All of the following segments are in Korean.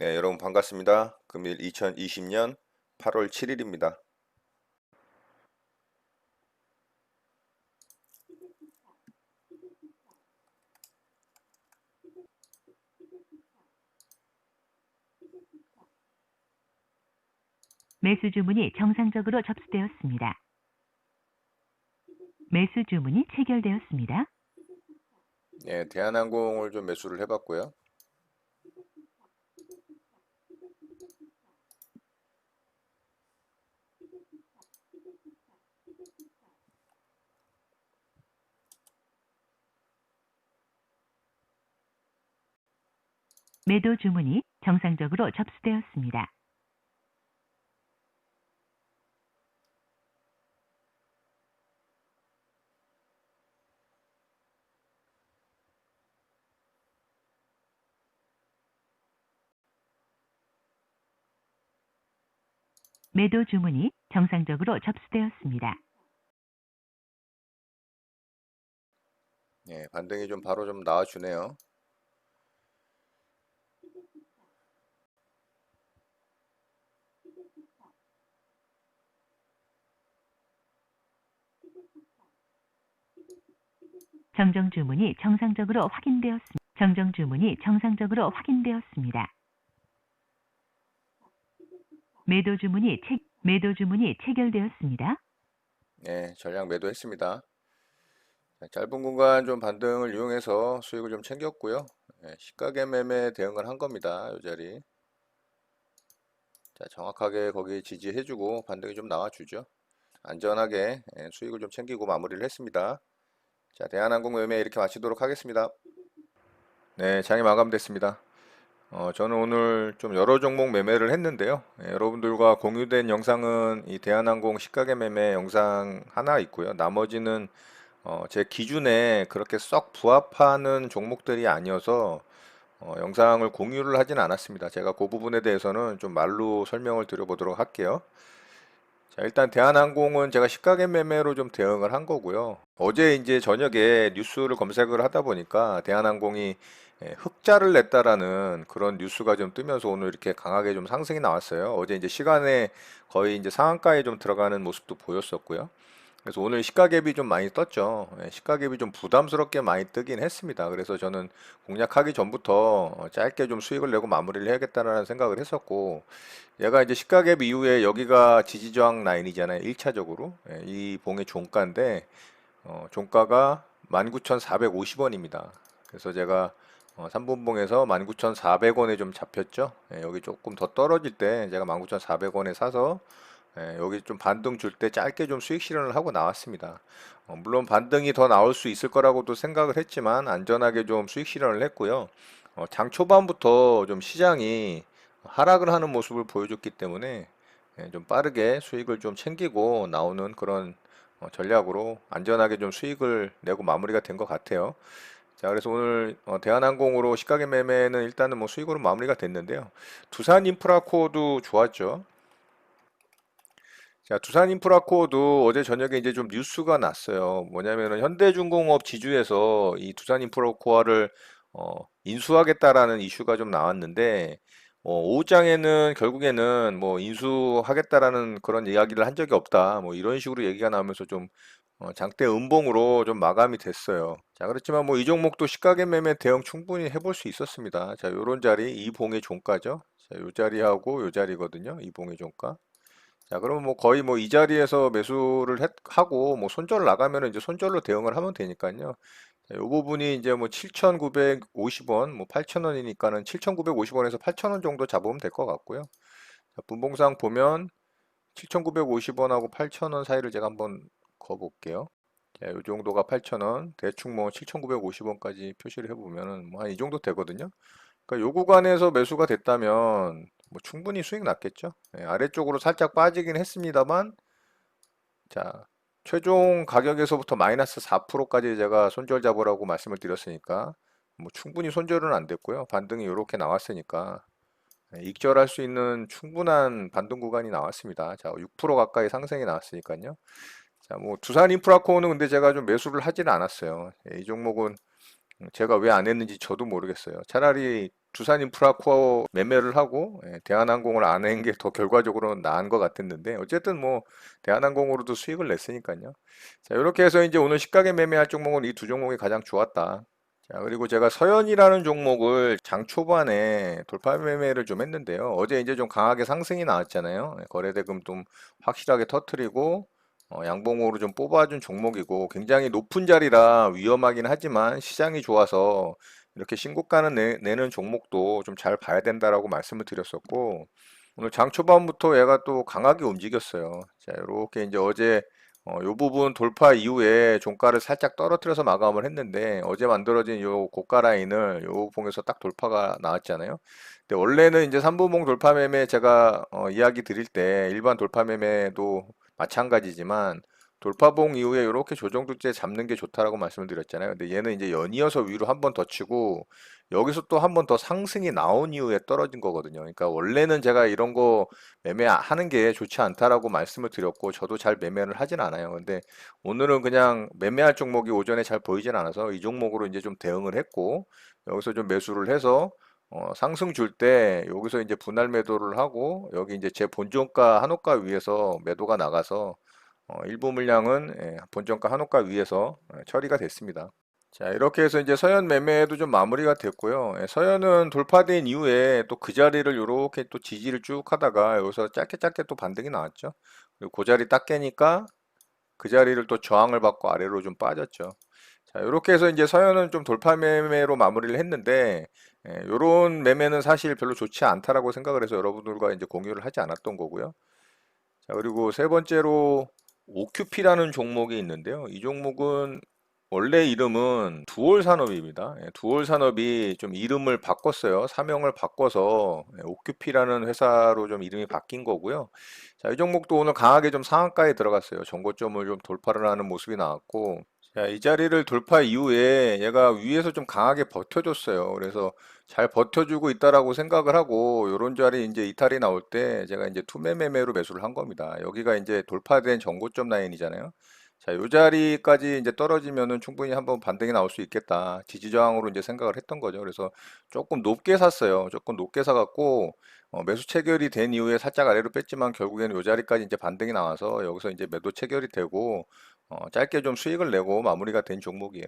네, 여러분 반갑습니다. 금일 2020년 8월 7일입니다. 매수 주문이 정상적으로 접수되었습니다. 매수 주문이 체결되었습니다. 네, 대한항공을 좀 매수를 해봤고요. 매도 주문이 정상적으로 접수되었습니다. 매도 주문이 정상적으로 접수되었습니다. 네, 반등이 좀 바로 좀 나와주네요. 정정 주문이 정상적으로 확인되었습니다. 정정 주문이 정상적으로 확인되었습니다. 매도 주문이 체결되었습니다. 네, 전량 매도했습니다. 자, 짧은 구간 좀 반등을 이용해서 수익을 좀 챙겼고요. 네, 시가개 매매 대응을 한 겁니다. 이 자리. 자, 정확하게 거기 지지해주고 반등이 좀 나와주죠. 안전하게 수익을 좀 챙기고 마무리를 했습니다. 자, 대한항공 매매 이렇게 마치도록 하겠습니다. 네, 장이 마감됐습니다. 저는 오늘 좀 여러 종목 매매를 했는데요. 여러분들과 공유된 영상은 이 대한항공 시가개 매매 영상 하나 있고요. 나머지는 제 기준에 그렇게 썩 부합하는 종목들이 아니어서 영상을 공유를 하진 않았습니다. 제가 그 부분에 대해서는 좀 말로 설명을 드려보도록 할게요. 자, 일단 대한항공은 제가 시가개 매매로 좀 대응을 한 거고요. 어제 이제 저녁에 뉴스를 검색을 하다 보니까 대한항공이 흑자를 냈다라는 그런 뉴스가 좀 뜨면서 오늘 이렇게 강하게 좀 상승이 나왔어요. 어제 이제 시간에 거의 이제 상한가에 좀 들어가는 모습도 보였었고요. 그래서 오늘 시가갭이 좀 많이 떴죠. 시가갭이 좀 부담스럽게 많이 뜨긴 했습니다. 그래서 저는 공략하기 전부터 짧게 좀 수익을 내고 마무리를 해야겠다라는 생각을 했었고, 얘가 이제 시가갭 이후에 여기가 지지저항 라인이잖아요. 1차적으로. 이 봉의 종가인데, 종가가 19,450원입니다. 그래서 제가 3분봉에서 19,400원에 좀 잡혔죠. 여기 조금 더 떨어질 때 제가 19,400원에 사서 여기 좀 반등 줄 때 짧게 좀 수익 실현을 하고 나왔습니다. 물론 반등이 더 나올 수 있을 거라고도 생각을 했지만 안전하게 좀 수익 실현을 했고요. 장 초반부터 좀 시장이 하락을 하는 모습을 보여줬기 때문에 좀 빠르게 수익을 좀 챙기고 나오는 그런 전략으로 안전하게 좀 수익을 내고 마무리가 된 것 같아요. 자, 그래서 오늘 대한항공으로 시가개 매매는 일단은 뭐 수익으로 마무리가 됐는데요. 두산 인프라코어도 좋았죠. 자, 두산 인프라코어도 어제 저녁에 이제 좀 뉴스가 났어요. 뭐냐면은 현대중공업 지주에서 이 두산 인프라코어를 인수하겠다라는 이슈가 좀 나왔는데 오후장에는 결국에는 뭐 인수하겠다라는 그런 이야기를 한 적이 없다. 뭐 이런 식으로 얘기가 나오면서 좀 장대 음봉으로 좀 마감이 됐어요. 자, 그렇지만 뭐 이 종목도 시가개 매매 대응 충분히 해볼 수 있었습니다. 자, 요런 자리 이 봉의 종가죠. 자, 요 자리하고 요 자리거든요. 이 봉의 종가. 자, 그러면 뭐 거의 뭐 이 자리에서 매수를 하고 뭐 손절 나가면은 이제 손절로 대응을 하면 되니까요. 자, 요 부분이 이제 뭐 7,950원, 뭐 8,000원이니까는 7,950원에서 8,000원 정도 잡으면 될 것 같고요. 자, 분봉상 보면 7,950원하고 8,000원 사이를 제가 한번 거볼게요. 자, 요 정도가 8,000원, 대충 뭐 7,950원까지 표시를 해보면은 뭐 한 이 정도 되거든요. 그러니까 요 구간에서 매수가 됐다면 뭐 충분히 수익 났겠죠. 아래쪽으로 살짝 빠지긴 했습니다만, 자, 최종 가격에서부터 마이너스 4%까지 제가 손절 잡으라고 말씀을 드렸으니까 뭐 충분히 손절은 안 됐고요. 반등이 이렇게 나왔으니까 익절할 수 있는 충분한 반등 구간이 나왔습니다. 자, 6% 가까이 상승이 나왔으니까요. 자, 뭐 두산 인프라코어는 근데 제가 좀 매수를 하지는 않았어요. 이 종목은 제가 왜 안 했는지 저도 모르겠어요. 차라리 두산인프라코어 매매를 하고 대한항공을 안 한 게 더 결과적으로는 나은 것 같았는데 어쨌든 뭐 대한항공으로도 수익을 냈으니까요. 자, 이렇게 해서 이제 오늘 시가게 매매할 종목은 이 두 종목이 가장 좋았다. 자, 그리고 제가 서현이라는 종목을 장 초반에 돌파 매매를 좀 했는데요. 어제 이제 좀 강하게 상승이 나왔잖아요. 거래대금 좀 확실하게 터트리고 양봉으로 좀 뽑아준 종목이고 굉장히 높은 자리라 위험하긴 하지만 시장이 좋아서 이렇게 신고가는 내는 종목도 좀 잘 봐야 된다라고 말씀을 드렸었고 오늘 장 초반부터 얘가 또 강하게 움직였어요. 자, 이렇게 이제 어제 요 부분 돌파 이후에 종가를 살짝 떨어뜨려서 마감을 했는데 어제 만들어진 요 고가 라인을 요 봉에서 딱 돌파가 나왔잖아요. 근데 원래는 이제 3분봉 돌파 매매 제가 이야기 드릴 때 일반 돌파 매매도 마찬가지지만 돌파봉 이후에 이렇게 조정도째 잡는 게 좋다라고 말씀을 드렸잖아요. 근데 얘는 이제 연이어서 위로 한 번 더 치고 여기서 또 한 번 더 상승이 나온 이후에 떨어진 거거든요. 그러니까 원래는 제가 이런 거 매매하는 게 좋지 않다라고 말씀을 드렸고 저도 잘 매매를 하진 않아요. 근데 오늘은 그냥 매매할 종목이 오전에 잘 보이진 않아서 이 종목으로 이제 좀 대응을 했고 여기서 좀 매수를 해서 상승 줄 때 여기서 이제 분할 매도를 하고 여기 이제 제 본종가 한호가 위에서 매도가 나가서 일부 물량은 본종가 한호가 위에서 처리가 됐습니다. 자, 이렇게 해서 이제 서현 매매도 좀 마무리가 됐고요. 서현은 돌파된 이후에 또 그 자리를 이렇게 또 지지를 쭉 하다가 여기서 짧게 짧게 또 반등이 나왔죠. 그리고 그 자리 딱 깨니까 그 자리를 또 저항을 받고 아래로 좀 빠졌죠. 자, 이렇게 해서 이제 서현은 좀 돌파 매매로 마무리를 했는데, 요런 매매는 사실 별로 좋지 않다라고 생각을 해서 여러분들과 이제 공유를 하지 않았던 거고요. 자, 그리고 세 번째로 OQP라는 종목이 있는데요. 이 종목은 원래 이름은 두올 산업입니다. 두올 산업이 좀 이름을 바꿨어요. 사명을 바꿔서 OQP라는 회사로 좀 이름이 바뀐 거고요. 자, 이 종목도 오늘 강하게 좀 상한가에 들어갔어요. 전고점을 좀 돌파를 하는 모습이 나왔고, 자, 이 자리를 돌파 이후에 얘가 위에서 좀 강하게 버텨줬어요. 그래서 잘 버텨주고 있다라고 생각을 하고 요런 자리 이제 이탈이 나올 때 제가 이제 투매 매매로 매수를 한 겁니다. 여기가 이제 돌파된 전고점 라인이잖아요. 자, 요 자리까지 이제 떨어지면은 충분히 한번 반등이 나올 수 있겠다. 지지 저항으로 이제 생각을 했던 거죠. 그래서 조금 높게 샀어요. 조금 높게 사갖고 매수 체결이 된 이후에 살짝 아래로 뺐지만 결국에는 요 자리까지 이제 반등이 나와서 여기서 이제 매도 체결이 되고 짧게 좀 수익을 내고 마무리가 된 종목이에요.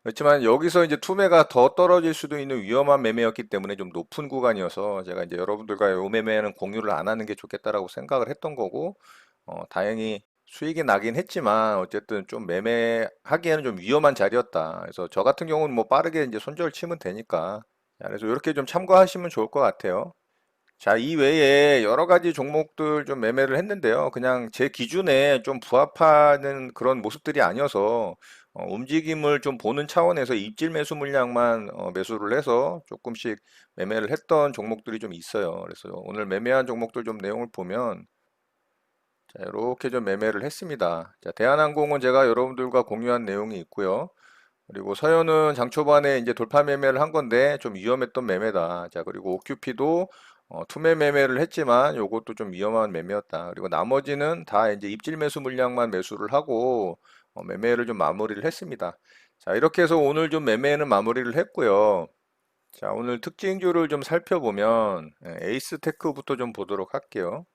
그렇지만 여기서 이제 투매가 더 떨어질 수도 있는 위험한 매매였기 때문에 좀 높은 구간이어서 제가 이제 여러분들과 요 매매는 공유를 안 하는 게 좋겠다라고 생각을 했던 거고, 다행히 수익이 나긴 했지만 어쨌든 좀 매매하기에는 좀 위험한 자리였다. 그래서 저 같은 경우는 뭐 빠르게 이제 손절 치면 되니까. 자, 그래서 이렇게 좀 참고하시면 좋을 것 같아요. 자, 이 외에 여러 가지 종목들 좀 매매를 했는데요. 그냥 제 기준에 좀 부합하는 그런 모습들이 아니어서 움직임을 좀 보는 차원에서 입질 매수 물량만 매수를 해서 조금씩 매매를 했던 종목들이 좀 있어요. 그래서 오늘 매매한 종목들 좀 내용을 보면 자, 이렇게 좀 매매를 했습니다. 자, 대한항공은 제가 여러분들과 공유한 내용이 있고요. 그리고 서현은 장 초반에 이제 돌파 매매를 한 건데 좀 위험했던 매매다. 자, 그리고 OQP도 투매 매매를 했지만 요것도 좀 위험한 매매였다. 그리고 나머지는 다 이제 입질 매수 물량만 매수를 하고 매매를 좀 마무리를 했습니다. 자, 이렇게 해서 오늘 좀 매매는 마무리를 했고요. 자, 오늘 특징주를 좀 살펴보면 에이스테크부터 좀 보도록 할게요.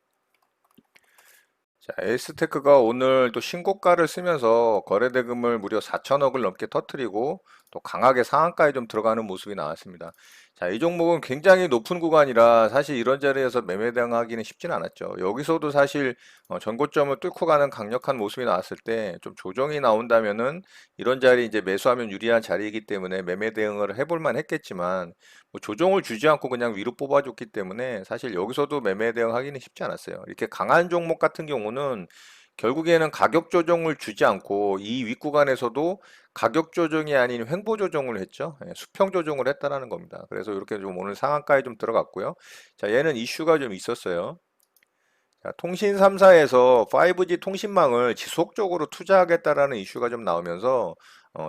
자, 에이스테크가 오늘 또 신고가를 쓰면서 거래대금을 무려 4천억을 넘게 터뜨리고 또 강하게 상한가에 좀 들어가는 모습이 나왔습니다. 자, 이 종목은 굉장히 높은 구간이라 사실 이런 자리에서 매매 대응하기는 쉽진 않았죠. 여기서도 사실 전고점을 뚫고 가는 강력한 모습이 나왔을 때 좀 조정이 나온다면은 이런 자리 이제 매수하면 유리한 자리이기 때문에 매매 대응을 해볼 만 했겠지만 뭐 조정을 주지 않고 그냥 위로 뽑아줬기 때문에 사실 여기서도 매매 대응하기는 쉽지 않았어요. 이렇게 강한 종목 같은 경우는 결국에는 가격 조정을 주지 않고 이 윗구간에서도 가격 조정이 아닌 횡보 조정을 했죠. 수평 조정을 했다라는 겁니다. 그래서 이렇게 좀 오늘 상한가에 좀 들어갔고요. 자, 얘는 이슈가 좀 있었어요. 자, 통신 3사에서 5G 통신망을 지속적으로 투자하겠다라는 이슈가 좀 나오면서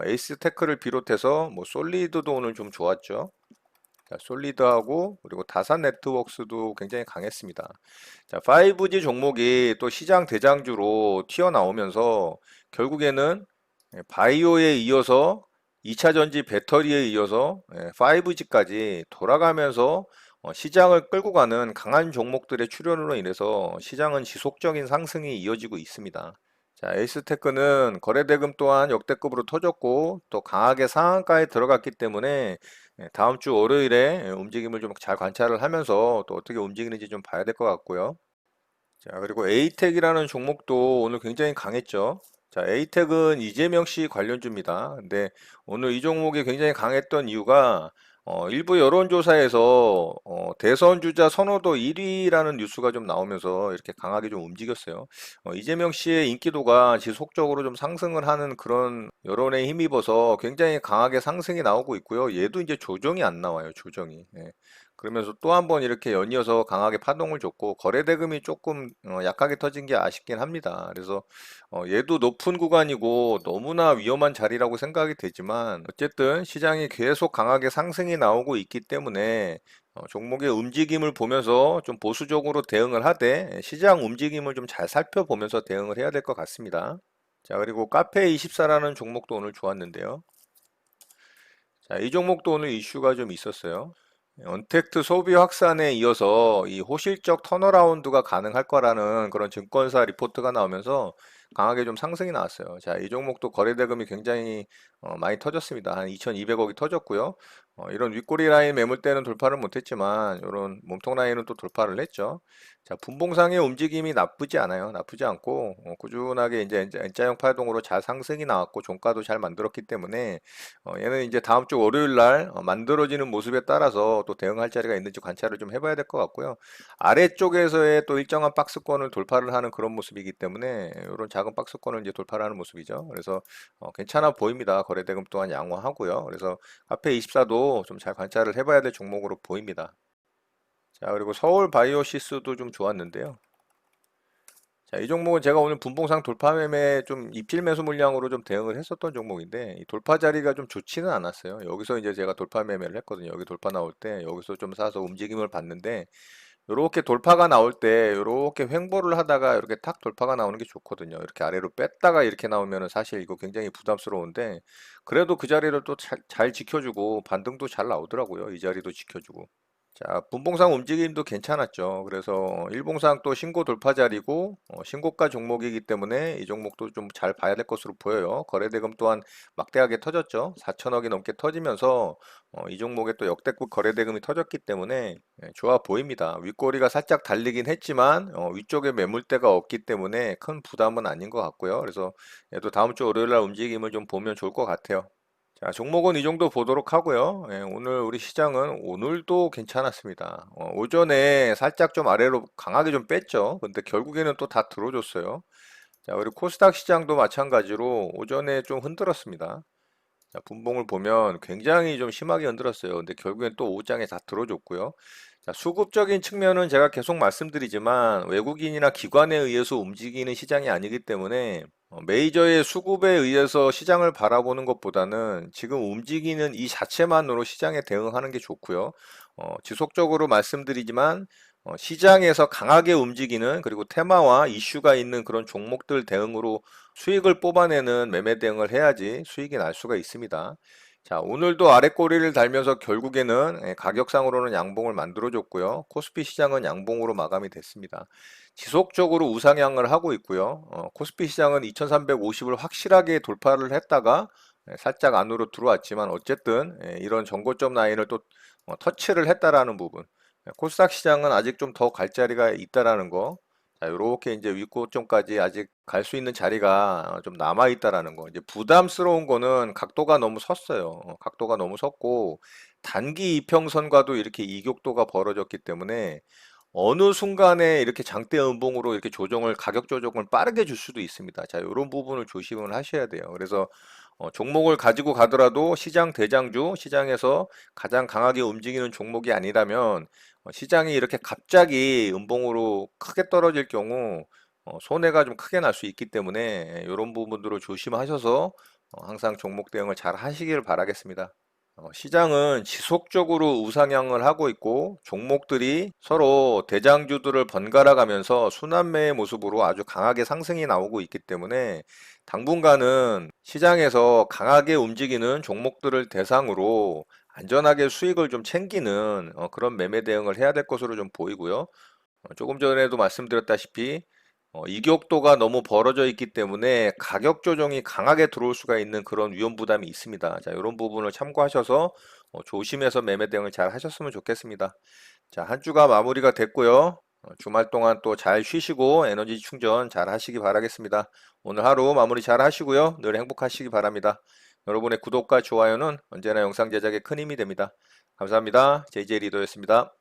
에이스테크를 비롯해서 뭐 솔리드도 오늘 좀 좋았죠. 자, 솔리드하고 그리고 다산 네트워크스도 굉장히 강했습니다. 자, 5G 종목이 또 시장 대장주로 튀어나오면서 결국에는 바이오에 이어서 2차 전지 배터리에 이어서 5G까지 돌아가면서 시장을 끌고 가는 강한 종목들의 출현으로 인해서 시장은 지속적인 상승이 이어지고 있습니다. 자, 에이스테크는 거래대금 또한 역대급으로 터졌고 또 강하게 상한가에 들어갔기 때문에 다음 주 월요일에 움직임을 좀 잘 관찰을 하면서 또 어떻게 움직이는지 좀 봐야 될 것 같고요. 자, 그리고 에이텍이라는 종목도 오늘 굉장히 강했죠. 자, 에이텍은 이재명 씨 관련주입니다. 근데 오늘 이 종목이 굉장히 강했던 이유가 일부 여론조사에서 대선 주자 선호도 1위라는 뉴스가 좀 나오면서 이렇게 강하게 좀 움직였어요. 이재명 씨의 인기도가 지속적으로 좀 상승을 하는 그런 여론에 힘입어서 굉장히 강하게 상승이 나오고 있고요. 얘도 이제 조정이 안 나와요, 조정이. 예. 그러면서 또 한 번 이렇게 연이어서 강하게 파동을 줬고 거래 대금이 조금 약하게 터진 게 아쉽긴 합니다. 그래서 얘도 높은 구간이고 너무나 위험한 자리라고 생각이 되지만 어쨌든 시장이 계속 강하게 상승이 나오고 있기 때문에 종목의 움직임을 보면서 좀 보수적으로 대응을 하되 시장 움직임을 좀 잘 살펴보면서 대응을 해야 될 것 같습니다. 자, 그리고 카페24라는 종목도 오늘 좋았는데요. 자, 이 종목도 오늘 이슈가 좀 있었어요. 언택트 소비 확산에 이어서 이 호실적 턴어라운드가 가능할 거라는 그런 증권사 리포트가 나오면서 강하게 좀 상승이 나왔어요. 자, 이 종목도 거래 대금이 굉장히 많이 터졌습니다. 한 2,200억이 터졌고요. 이런 윗꼬리 라인 매물대는 돌파를 못했지만 이런 몸통 라인은 또 돌파를 했죠. 자, 분봉상의 움직임이 나쁘지 않아요. 나쁘지 않고 꾸준하게 이제 N자형 파동으로 잘 상승이 나왔고 종가도 잘 만들었기 때문에 얘는 이제 다음 주 월요일 날 만들어지는 모습에 따라서 또 대응할 자리가 있는지 관찰을 좀 해봐야 될 것 같고요. 아래쪽에서의 또 일정한 박스권을 돌파를 하는 그런 모습이기 때문에 이런 작은 박스권을 이제 돌파를 하는 모습이죠. 그래서 괜찮아 보입니다. 거래대금 또한 양호하고요. 그래서 카페24도 좀 잘 관찰을 해봐야 될 종목으로 보입니다. 자, 그리고 서울 바이오시스도 좀 좋았는데요. 자, 이 종목은 제가 오늘 분봉상 돌파 매매 좀 입질 매수 물량으로 좀 대응을 했었던 종목인데 이 돌파 자리가 좀 좋지는 않았어요. 여기서 이제 제가 돌파 매매를 했거든요. 여기 돌파 나올 때 여기서 좀 사서 움직임을 봤는데 이렇게 돌파가 나올 때 이렇게 횡보를 하다가 이렇게 탁 돌파가 나오는 게 좋거든요. 이렇게 아래로 뺐다가 이렇게 나오면은 사실 이거 굉장히 부담스러운데 그래도 그 자리를 또 잘 지켜주고 반등도 잘 나오더라고요. 이 자리도 지켜주고. 자, 분봉상 움직임도 괜찮았죠. 그래서 일봉상 또 신고 돌파 자리고 신고가 종목이기 때문에 이 종목도 좀 잘 봐야 될 것으로 보여요. 거래대금 또한 막대하게 터졌죠. 4천억이 넘게 터지면서 이 종목에 또 역대급 거래대금이 터졌기 때문에 좋아 보입니다. 윗꼬리가 살짝 달리긴 했지만 위쪽에 매물대가 없기 때문에 큰 부담은 아닌 것 같고요. 그래서 얘도 다음 주 월요일 날 움직임을 좀 보면 좋을 것 같아요. 자, 종목은 이 정도 보도록 하고요. 오늘 우리 시장은 오늘도 괜찮았습니다. 오전에 살짝 좀 아래로 강하게 좀 뺐죠. 근데 결국에는 또 다 들어줬어요. 자, 그리고 코스닥 시장도 마찬가지로 오전에 좀 흔들었습니다. 자, 분봉을 보면 굉장히 좀 심하게 흔들었어요. 근데 결국엔 또 오장에 다 들어줬고요. 자, 수급적인 측면은 제가 계속 말씀드리지만 외국인이나 기관에 의해서 움직이는 시장이 아니기 때문에 메이저의 수급에 의해서 시장을 바라보는 것보다는 지금 움직이는 이 자체만으로 시장에 대응하는 게 좋고요. 지속적으로 말씀드리지만 시장에서 강하게 움직이는 그리고 테마와 이슈가 있는 그런 종목들 대응으로 수익을 뽑아내는 매매 대응을 해야지 수익이 날 수가 있습니다. 자, 오늘도 아랫꼬리를 달면서 결국에는 가격상으로는 양봉을 만들어줬고요. 코스피 시장은 양봉으로 마감이 됐습니다. 지속적으로 우상향을 하고 있고요. 코스피 시장은 2350을 확실하게 돌파를 했다가 살짝 안으로 들어왔지만 어쨌든 이런 전고점 라인을 또 터치를 했다라는 부분. 코스닥 시장은 아직 좀 더 갈 자리가 있다라는 거. 자, 요렇게 이제 윗고점까지 아직 갈 수 있는 자리가 좀 남아 있다라는 거. 이제 부담스러운 거는 각도가 너무 섰어요. 각도가 너무 섰고 단기 이평선과도 이렇게 이격도가 벌어졌기 때문에 어느 순간에 이렇게 장대 음봉으로 이렇게 조정을 가격 조정을 빠르게 줄 수도 있습니다. 자, 이런 부분을 조심을 하셔야 돼요. 그래서 종목을 가지고 가더라도 시장 대장주, 시장에서 가장 강하게 움직이는 종목이 아니라면 시장이 이렇게 갑자기 음봉으로 크게 떨어질 경우 손해가 좀 크게 날 수 있기 때문에 이런 부분들을 조심하셔서 항상 종목 대응을 잘 하시길 바라겠습니다. 시장은 지속적으로 우상향을 하고 있고 종목들이 서로 대장주들을 번갈아 가면서 순환매의 모습으로 아주 강하게 상승이 나오고 있기 때문에 당분간은 시장에서 강하게 움직이는 종목들을 대상으로 안전하게 수익을 좀 챙기는 그런 매매 대응을 해야 될 것으로 좀 보이고요. 조금 전에도 말씀드렸다시피 이격도가 너무 벌어져 있기 때문에 가격 조정이 강하게 들어올 수가 있는 그런 위험 부담이 있습니다. 자, 이런 부분을 참고하셔서 조심해서 매매 대응을 잘 하셨으면 좋겠습니다. 자, 한 주가 마무리가 됐고요. 주말 동안 또 잘 쉬시고 에너지 충전 잘 하시기 바라겠습니다. 오늘 하루 마무리 잘 하시고요. 늘 행복하시기 바랍니다. 여러분의 구독과 좋아요는 언제나 영상 제작에 큰 힘이 됩니다. 감사합니다. JJ 리더였습니다.